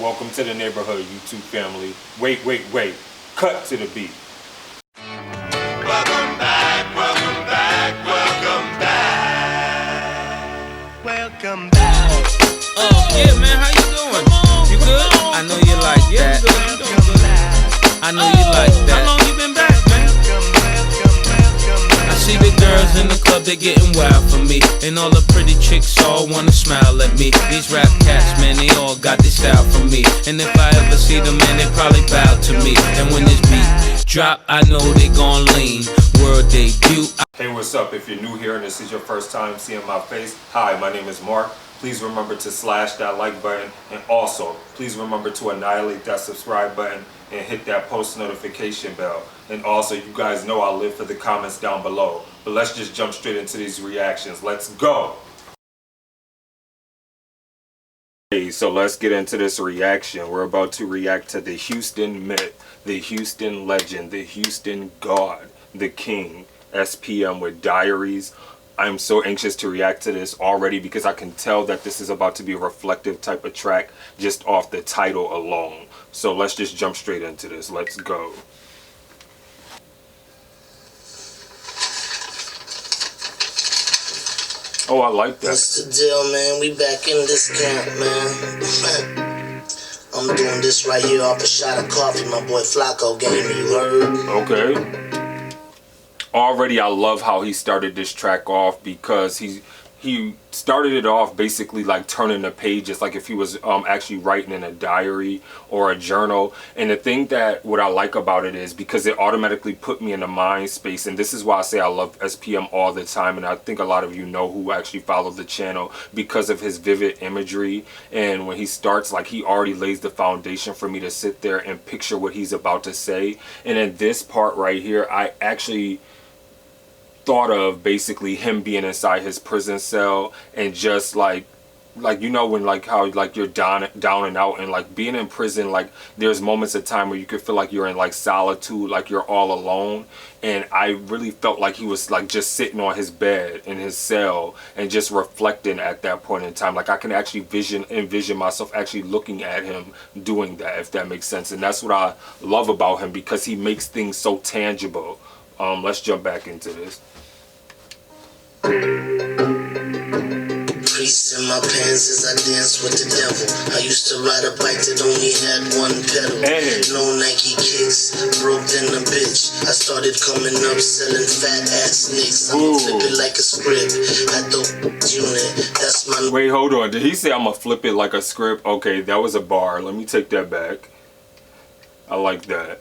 Welcome to the neighborhood, YouTube family. Wait. Cut to the beat. Welcome back, welcome back, welcome back. Welcome back. Yeah, man, how you doing? You good? I know you like that. I know you like that. How long you been back, man? I see the girls in the club, they getting wild for me. And all the pretty chicks all wanna smile at me. These rap cats, man, they all got this style for me. And if I ever see them, man, they probably bow to me. And when this beat drop, I know they gon' lean. World debut. Hey, what's up? If you're new here and this is your first time seeing my face, hi, my name is Mark. Please remember to slash that like button, and also please remember to annihilate that subscribe button and hit that post notification bell. And also, you guys know I live for the comments down below. But let's just jump straight into these reactions. Let's go! Hey, so let's get into this reaction. We're about to react to the Houston myth, the Houston legend, the Houston god, the king, SPM with Diaries. I'm so anxious to react to this already because I can tell that this is about to be a reflective type of track just off the title alone. So let's just jump straight into this. Let's go. Oh, I like that. What's the deal, man? We back in this camp, man. I'm doing this right here off a shot of coffee my boy Flacco gave me, you heard? Okay. Already I love how he started this track off because he started it off basically like turning the pages, like if he was actually writing in a diary or a journal. And the thing that what I like about it is because it automatically put me in the mind space, and this is why I say I love SPM all the time, and I think a lot of you know who actually follow the channel because of his vivid imagery. And when he starts, like, he already lays the foundation for me to sit there and picture what he's about to say. And in this part right here, I actually thought of basically him being inside his prison cell and just like you know when like how like you're down and out, and like being in prison, like there's moments of time where you could feel like you're in like solitude, like you're all alone. And I really felt like he was like just sitting on his bed in his cell and just reflecting at that point in time. Like I can actually envision myself actually looking at him doing that, if that makes sense. And that's what I love about him, because he makes things so tangible. Let's jump back into this. Crease in my pants as I dance with the devil. I used to ride a bike that only had one pedal. Hey. No Nike kicks, broke in a bitch. I started coming up selling fat ass nicks. I'ma flip it like a script at the unit. That's my... Wait, hold on. Did he say I'ma flip it like a script? Okay, that was a bar. Let me take that back. I like that.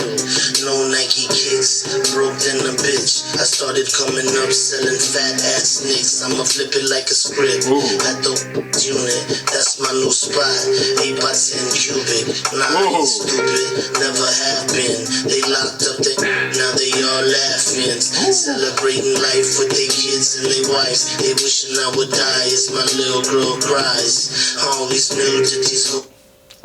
No Nike kicks, broke in a bitch. I started coming up selling fat ass nicks. I'ma flip it like a script at the unit. That's my new spot. 8 by 10 cubic. Nah, I ain't stupid, never have been. They locked up the now they all laughing, celebrating life with their kids and their wives. They wishing I would die as my little girl cries. I always knew that these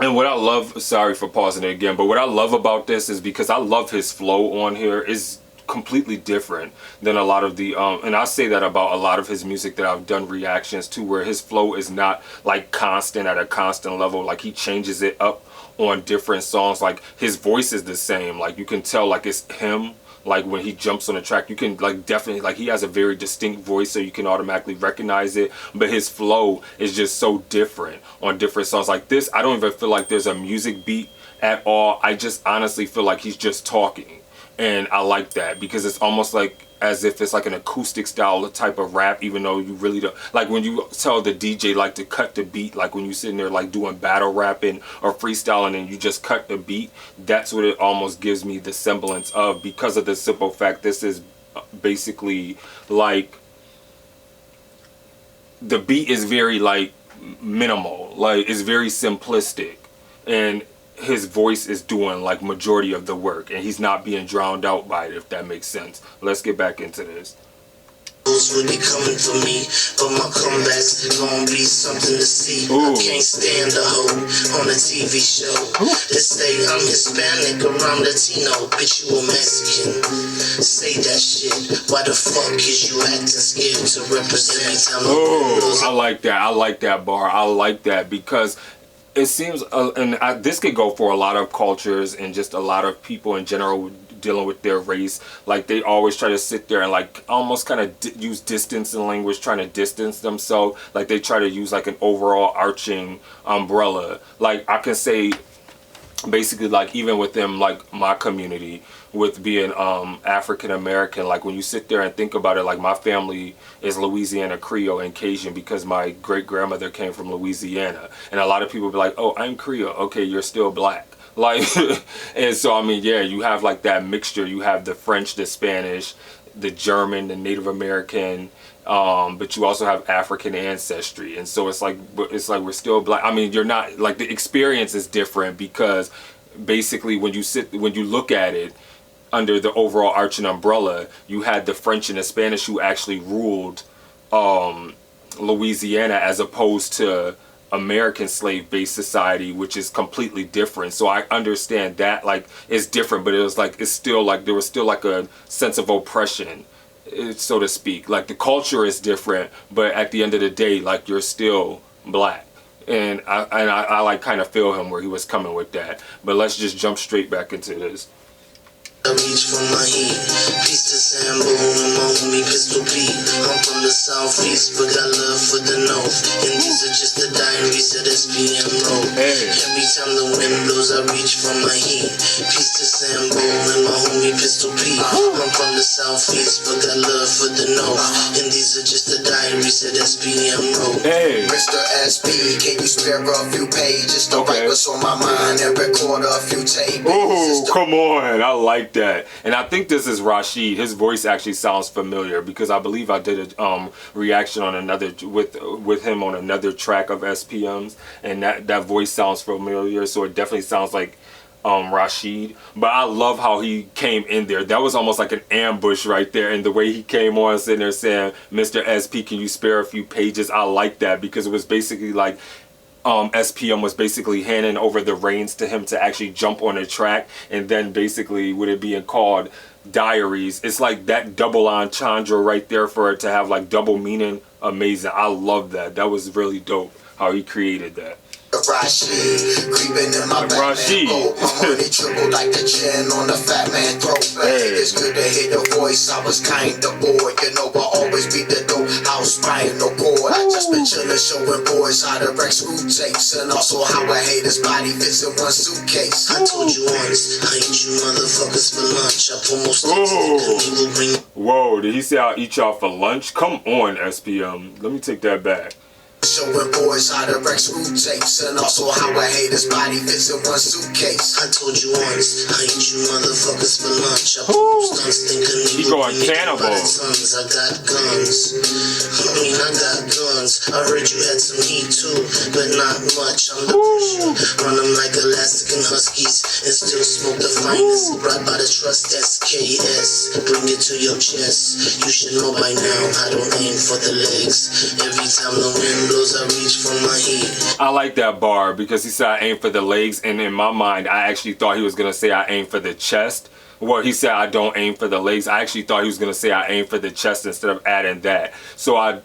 And what I love, sorry for pausing it again, but what I love about this is because I love his flow on here is completely different than a lot of the, and I say that about a lot of his music that I've done reactions to, where his flow is not like constant at a constant level. Like he changes it up on different songs. Like his voice is the same. Like you can tell like it's him. Like when he jumps on the track, you can like definitely, like he has a very distinct voice, so you can automatically recognize it. But his flow is just so different on different songs. Like this, I don't even feel like there's a music beat at all. I just honestly feel like he's just talking. And I like that because it's almost like as if it's like an acoustic style type of rap, even though you really don't, like when you tell the DJ like to cut the beat, like when you sitting there like doing battle rapping or freestyling and you just cut the beat, that's what it almost gives me the semblance of, because of the simple fact this is basically like the beat is very like minimal, like it's very simplistic, and his voice is doing like majority of the work, and he's not being drowned out by it, if that makes sense. Let's get back into this. will be coming for me, but my comeback's gonna be something to see. I can't stand a hoe on a TV show. They say I'm Hispanic or I'm Latino, bitch you a Mexican. Say that shit. Why the fuck is you acting scared to represent me? I like that. I like that bar. I like that because it seems, this could go for a lot of cultures and just a lot of people in general dealing with their race. Like they always try to sit there and like almost kind of use distance in language, trying to distance themselves. Like they try to use like an overall arching umbrella. Like I can say, basically, like even within like my community, with being African American, like when you sit there and think about it, like my family is Louisiana Creole and Cajun because my great grandmother came from Louisiana, and a lot of people be like, oh, I'm Creole. Okay, you're still black. Like, and so I mean, yeah, you have like that mixture. You have the French, the Spanish, the German, the Native American, but you also have African ancestry, and so it's like we're still black. I mean, you're not like, the experience is different because basically when you look at it under the overall arching umbrella, you had the French and the Spanish who actually ruled Louisiana, as opposed to American slave-based society, which is completely different. So I understand that like it's different, but it was like it's still like there was still like a sense of oppression, so to speak. Like the culture is different, but at the end of the day, like you're still black. And I like kind of feel him where he was coming with that. But let's just jump straight back into this. I reach for my heat, peace to Sambo and my homie Pistol Pete. I'm from the southeast, but got love for the north. And these are just the diaries of SPM Road. Every time the wind blows, I reach for my heat, peace to Sambo and my homie Pistol Pete. I'm from the southeast, but got love for the north. And these are just the diaries of SPM Road. Mr. SP, can you spare a few pages to write what's on my mind and record a few tapes? Oh, come on, I like that. And I think this is Rashid. His voice actually sounds familiar because I believe I did a reaction on another with him on another track of SPM's, and that voice sounds familiar, so it definitely sounds like Rashid. But I love how he came in there. That was almost like an ambush right there, and the way he came on sitting there saying, Mr. SP, can you spare a few pages? I like that because it was basically like SPM was basically handing over the reins to him to actually jump on a track, and then basically with it being called Diaries, it's like that double entendre right there for it to have like double meaning. Amazing. I love that. That was really dope how he created that. Rashid, creeping in my Batman boat. My money tripled like the chin on the fat man throat. It's good to hear your voice. I was kinda bored, you know. I always beat the dope house, spinal cord. I just been chillin', showing boys how to wreck screw tapes, and also how a hater's body fits in one suitcase. I told you once, I eat you motherfuckers for lunch. I put most things. Whoa, did he say I'll eat y'all for lunch? Come on, SPM. Let me take that back. Showing boys how to wreck screw tapes, and also how a hater's body fits in one suitcase. I told you once, I eat you motherfuckers for lunch. I put stunts thinking he going cannibal. I got guns. I mean, I got guns. I heard you had some heat too, but not much. I'm the pusher. Run them like Elastic and Huskies, and still smoke the finest. Brought by the trust S.K.E.S. Bring it to your chest. You should know by now, I don't aim for the legs. Every time the wind blows, I reach for my heat. I like that bar because he said I aim for the legs, and in my mind I actually thought he was gonna say I aim for the chest. Well, he said I don't aim for the legs. I actually thought he was gonna say I aim for the chest instead of adding that. So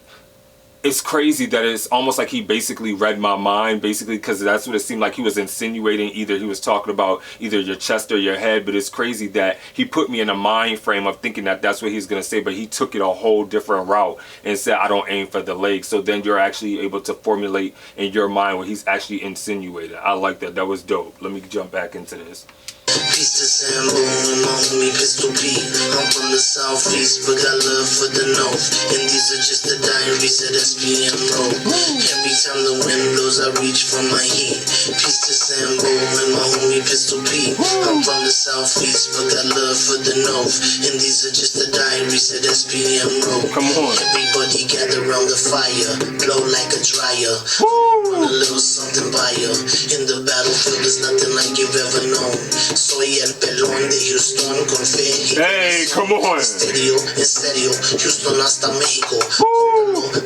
it's crazy that it's almost like he basically read my mind, basically, because that's what it seemed like he was insinuating. Either he was talking about either your chest or your head, but it's crazy that he put me in a mind frame of thinking that that's what he's going to say, but he took it a whole different route and said, I don't aim for the legs. So then you're actually able to formulate in your mind what he's actually insinuating. I like that. That was dope. Let me jump back into this. Peace to Sambo and my homie Pistol Pete. I'm from the southeast, but got love for the north. And these are just the diaries of SPM Road. Every time the wind blows, I reach for my heat. Peace to Sambo and my homie Pistol Pete. I'm from the southeast, but got love for the north. And these are just the diaries of SPM Road. Come on. Everybody gather around the fire, blow like a dryer. Run a little something by you. In the battlefield, there's nothing like you've ever known. Soy el pelón, callejón de Houston con fe. Hey, come on. Estéreo, en serio, Houston hasta México.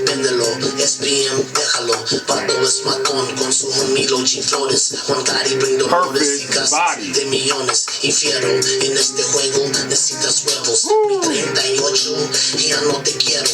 Véndelo, SPM, déjalo. Pato es matón con su homie G Flores. Juan Cari bring dolores y casas de millones. Y fiero, en este juego necesitas huevos. Mi 38, ya no te quiero.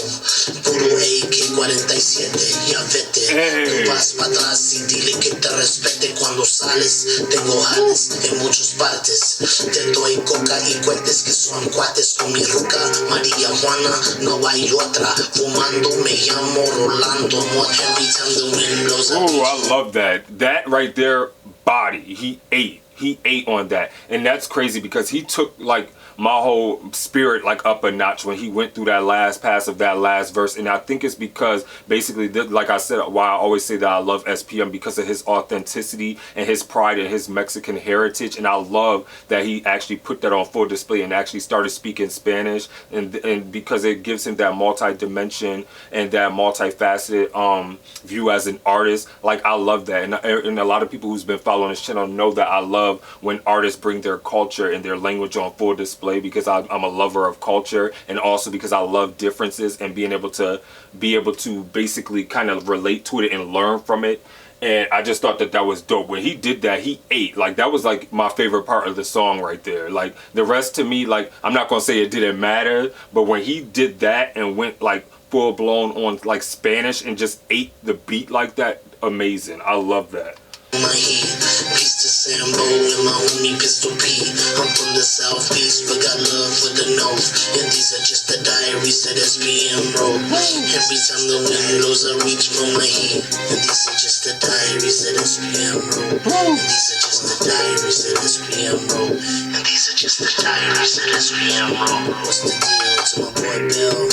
Puro AK-47, ya vete. Tú vas para atrás y dile que te respete cuando sales. Tengo jales en muchas partes. Te doy coca y cuentes que son cuates con mi ruca. María Juana, no hay otra. Fumando me llamo Rolando. Every time the wind blows. Ooh, I love that. That right there, body. He ate on that. And that's crazy because he took like my whole spirit like up a notch when he went through that last pass of that last verse. And I think it's because basically, like I said, why I always say that I love SPM, because of his authenticity and his pride and his Mexican heritage. And I love that he actually put that on full display and actually started speaking Spanish, and because it gives him that multi-dimension and that multifaceted view as an artist. Like, I love that. And a lot of people who's been following this channel know that I love when artists bring their culture and their language on full display, because I'm a lover of culture, and also because I love differences and being able to basically kind of relate to it and learn from it. And I just thought that that was dope. When he did that, he ate. Like, that was like my favorite part of the song right there. Like, the rest to me, like, I'm not gonna say it didn't matter, but when he did that and went like full blown on like Spanish and just ate the beat like that, amazing. I love that. My heat, peace to Sambo and my homie Pistol P. I'm from the southeast, but got love for the north. And these are just the diaries that SPM wrote. Every time the wind blows, I reach for my heat. And these are just the diaries that SPM wrote. And these are just the diaries that SPM wrote. And these are just the diaries that SPM wrote. What's the deal to my boy Bill?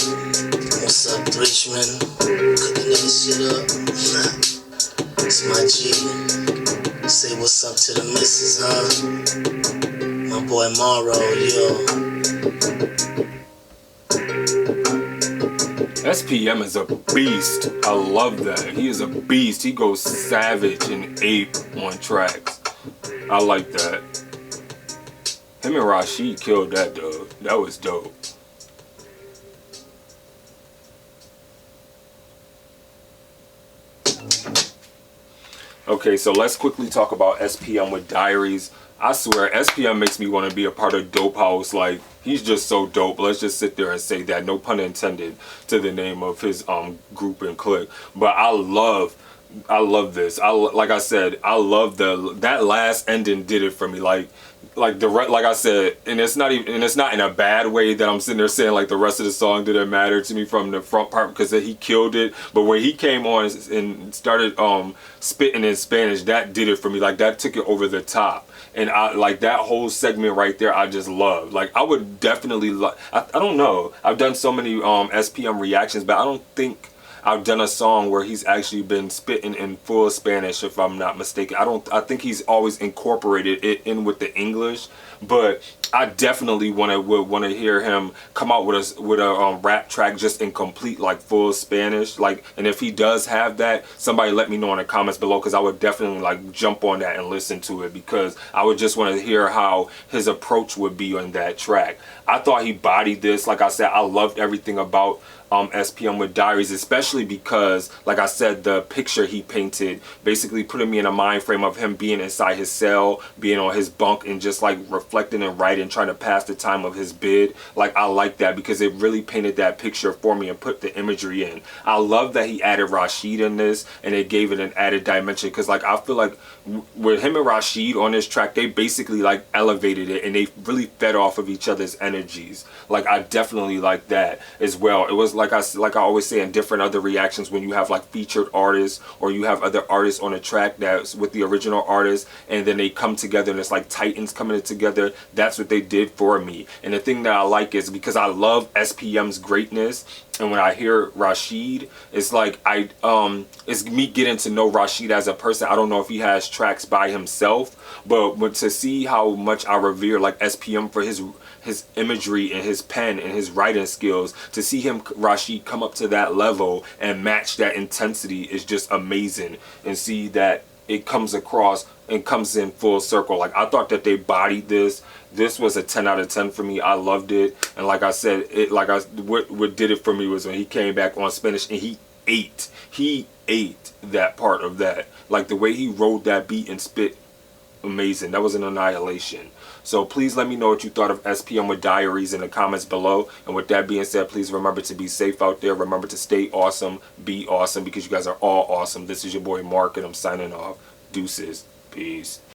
What's up, Richmond? Cooking that shit up. It's my G. Say what's up to the missus, huh? My boy Morrow, yo. SPM is a beast. I love that. He is a beast. He goes savage and ape on tracks. I like that. Him and Rashid killed that, though. That was dope. Okay, so let's quickly talk about SPM with Diaries. I swear, SPM makes me want to be a part of Dope House. Like, he's just so dope. Let's just sit there and say that. No pun intended to the name of his group and clique. But I love this. Like I said, I love that last ending did it for me. Like I said, and it's not in a bad way that I'm sitting there saying like the rest of the song didn't matter to me from the front part, because he killed it. But when he came on and started spitting in Spanish, that did it for me. Like, that took it over the top. And I like that whole segment right there. I just love. Like, I would definitely I don't know. I've done so many SPM reactions, but I don't think I've done a song where he's actually been spitting in full Spanish, if I'm not mistaken. I think he's always incorporated it in with the English, but I definitely would want to hear him come out with a rap track just in complete like full Spanish. Like, and if he does have that, somebody let me know in the comments below, because I would definitely like jump on that and listen to it, because I would just want to hear how his approach would be on that track. I thought he bodied this. Like I said, I loved everything about SPM with Diaries, especially because, like I said, the picture he painted basically putting me in a mind frame of him being inside his cell, being on his bunk, and just like reflecting and writing, trying to pass the time of his bid. Like, I like that because it really painted that picture for me and put the imagery in. I love that he added Rashid in this, and it gave it an added dimension, because like I feel like with him and Rashid on this track, they basically like elevated it, and they really fed off of each other's energies. Like, I definitely like that as well. It was like I always say in different other reactions, when you have like featured artists or you have other artists on a track that's with the original artist, and then they come together and it's like titans coming together. That's what they did for me. And the thing that I like is because I love SPM's greatness, and when I hear Rashid, it's like it's me getting to know Rashid as a person. I don't know if he has tracks by himself, but to see how much I revere like SPM for his imagery and his pen and his writing skills, to see him, Rashid, come up to that level and match that intensity is just amazing. And see that it comes across and comes in full circle. Like, I thought that they bodied this. This was a 10 out of 10 for me. I loved it. And like I said, what did it for me was when he came back on Spanish and he ate that part of that. Like, the way he rode that beat and spit, amazing. That was an annihilation. So please let me know what you thought of SPM with Diaries in the comments below. And with that being said, please remember to be safe out there. Remember to stay awesome, be awesome, because you guys are all awesome. This is your boy Mark, and I'm signing off. Deuces. Peace.